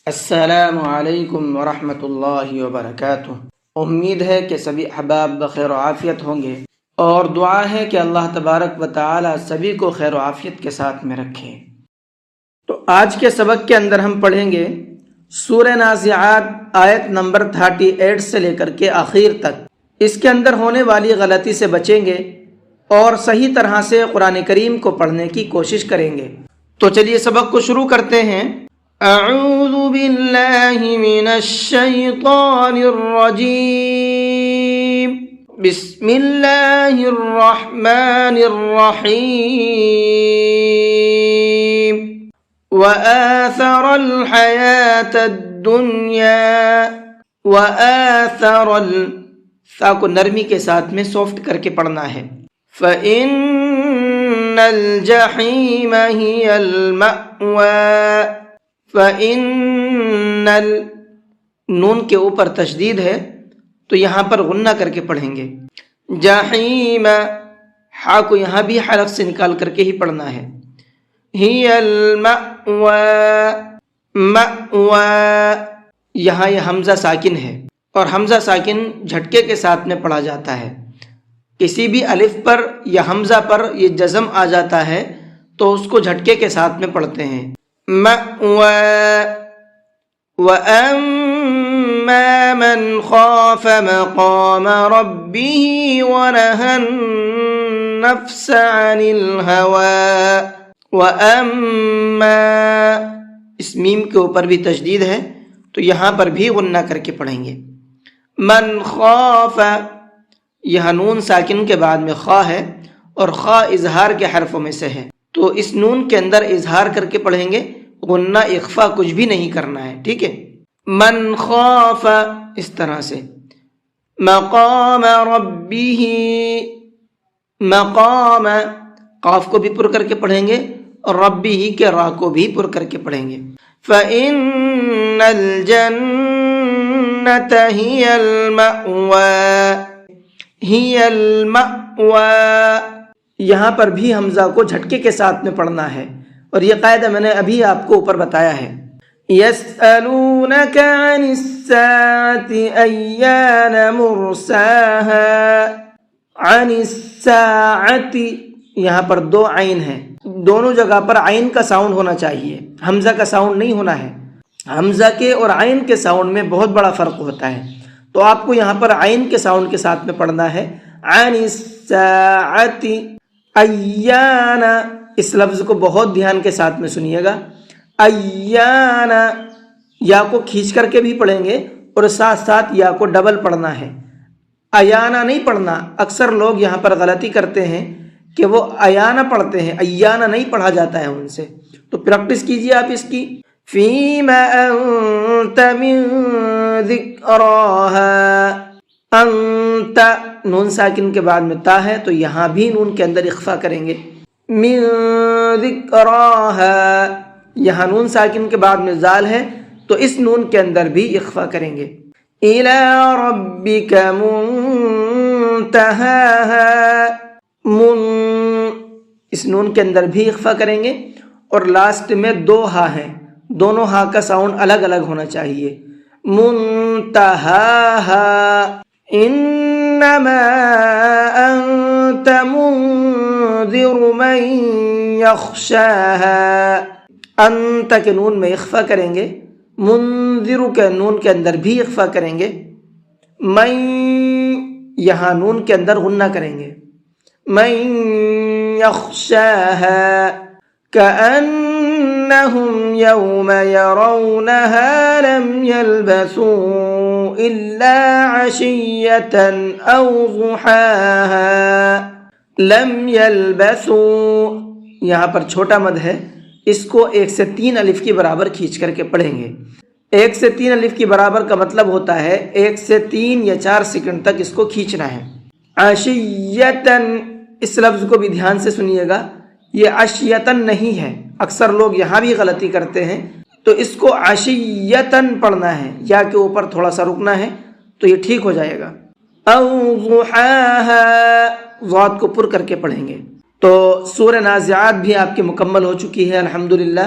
السلام علیکم ورحمۃ اللہ وبرکاتہ۔ امید ہے کہ سبھی احباب بخیر و عافیت ہوں گے، اور دعا ہے کہ اللہ تبارک و تعالی سبھی کو خیر و عافیت کے ساتھ میں رکھے۔ تو آج کے سبق کے اندر ہم پڑھیں گے سورہ نازعات آیت نمبر 38 سے لے کر کے آخر تک۔ اس کے اندر ہونے والی غلطی سے بچیں گے اور صحیح طرح سے قرآن کریم کو پڑھنے کی کوشش کریں گے۔ تو چلیے سبق کو شروع کرتے ہیں۔ اعوذ باللہ من الشیطان الرجیم، بسم اللہ الرحمن الرحیم۔ وآثر الحیاة الدنیا، وآثر سا کو نرمی کے ساتھ میں سافٹ کر کے پڑھنا ہے۔ فإن الجحیم ہی المأوى، فإن نون کے اوپر تشدید ہے تو یہاں پر غنہ کر کے پڑھیں گے۔ جحیم، ہا کو یہاں بھی حرف سے نکال کر کے ہی پڑھنا ہے۔ ہی المأوى، مأوى، یہاں یہ حمزہ ساکن ہے اور حمزہ ساکن جھٹکے کے ساتھ میں پڑھا جاتا ہے۔ کسی بھی الف پر یا حمزہ پر یہ جزم آ جاتا ہے تو اس کو جھٹکے کے ساتھ میں پڑھتے ہیں۔ مأوى، وأما من خاف مقام ربه ونهى النفس عن الهوى، وأما اس میم کے اوپر بھی تشدید ہے تو یہاں پر بھی غنہ کر کے پڑھیں گے۔ من خاف، یہ نون ساکن کے بعد میں خا ہے اور خا اظہار کے حرفوں میں سے ہے، تو اس نون کے اندر اظہار کر کے پڑھیں گے، غنہ اخفا کچھ بھی نہیں کرنا ہے، ٹھیک ہے۔ من خاف اس طرح سے۔ مقام ربه، مقام قاف کو بھی پر کر کے پڑھیں گے اور ربه کے را کو بھی پر کر کے پڑھیں گے۔ فإن الجنة هي المأوى، هي المأوى، یہاں پر بھی حمزہ کو جھٹکے کے ساتھ میں پڑھنا ہے، اور یہ قاعدہ میں نے ابھی آپ کو اوپر بتایا ہے۔ يسألونك عن الساعة أيان مرساها، عن الساعة، یہاں پر دو عین ہیں، دونوں جگہ پر عین کا ساؤنڈ ہونا چاہیے، حمزہ کا ساؤنڈ نہیں ہونا ہے۔ حمزہ کے اور عین کے ساؤنڈ میں بہت بڑا فرق ہوتا ہے، تو آپ کو یہاں پر عین کے ساؤنڈ کے ساتھ میں پڑھنا ہے۔ عن الساعة ایان، اس لفظ کو بہت دھیان کے ساتھ میں سنیے گا۔ ایان، یا کو کھینچ کر کے بھی پڑھیں گے اور ساتھ ساتھ یا کو ڈبل پڑھنا ہے، ایانا نہیں پڑھنا۔ اکثر لوگ یہاں پر غلطی کرتے ہیں کہ وہ ایانا پڑھتے ہیں، ایانا نہیں پڑھا جاتا ہے ان سے، تو پریکٹس کیجیے آپ اس کی۔ فیما انت من ذکراها، انت نون ساکن کے بعد میں تا ہے تو یہاں بھی نون کے اندر اخفا کریں گے۔ من ذکراها، یہاں نون ساکن کے بعد میں زال ہے تو اس نون کے اندر بھی اخفا کریں گے۔ الی ربک منتہاها، اس نون کے اندر بھی اخفا کریں گے، اور لاسٹ میں دو ہا ہیں، دونوں ہا کا ساؤنڈ الگ الگ ہونا چاہیے۔ منتہاها، انما انت منذر من یخشاها، انت کے نون میں اخفا کریں گے، منذر کے نون کے اندر بھی اخفا کریں گے، من یہاں نون کے اندر غنہ کریں گے۔ من یخشاها، کأنہم یوم یرونها لم یلبثوا الا عشیۃ او ضحاها، لم یلبثوا، یہاں پر چھوٹا مد ہے، اس کو 1 سے 3 الف کی برابر کھینچ کر کے پڑھیں گے۔ 1 سے 3 الف کی برابر کا مطلب ہوتا ہے 1 سے 3 یا 4 سیکنڈ تک اس کو کھینچنا ہے۔ عشیۃً، اس لفظ کو بھی دھیان سے سنیے گا، یہ عشیۃً نہیں ہے، اکثر لوگ یہاں بھی غلطی کرتے ہیں، تو اس کو عشیۃً پڑھنا ہے، یا کے اوپر تھوڑا سا رکنا ہے تو یہ ٹھیک ہو جائے گا۔ او ضحاها، ضاد کو پر کر کے پڑھیں گے۔ تو سورہ نازعات بھی آپ کی مکمل ہو چکی ہے الحمدللہ۔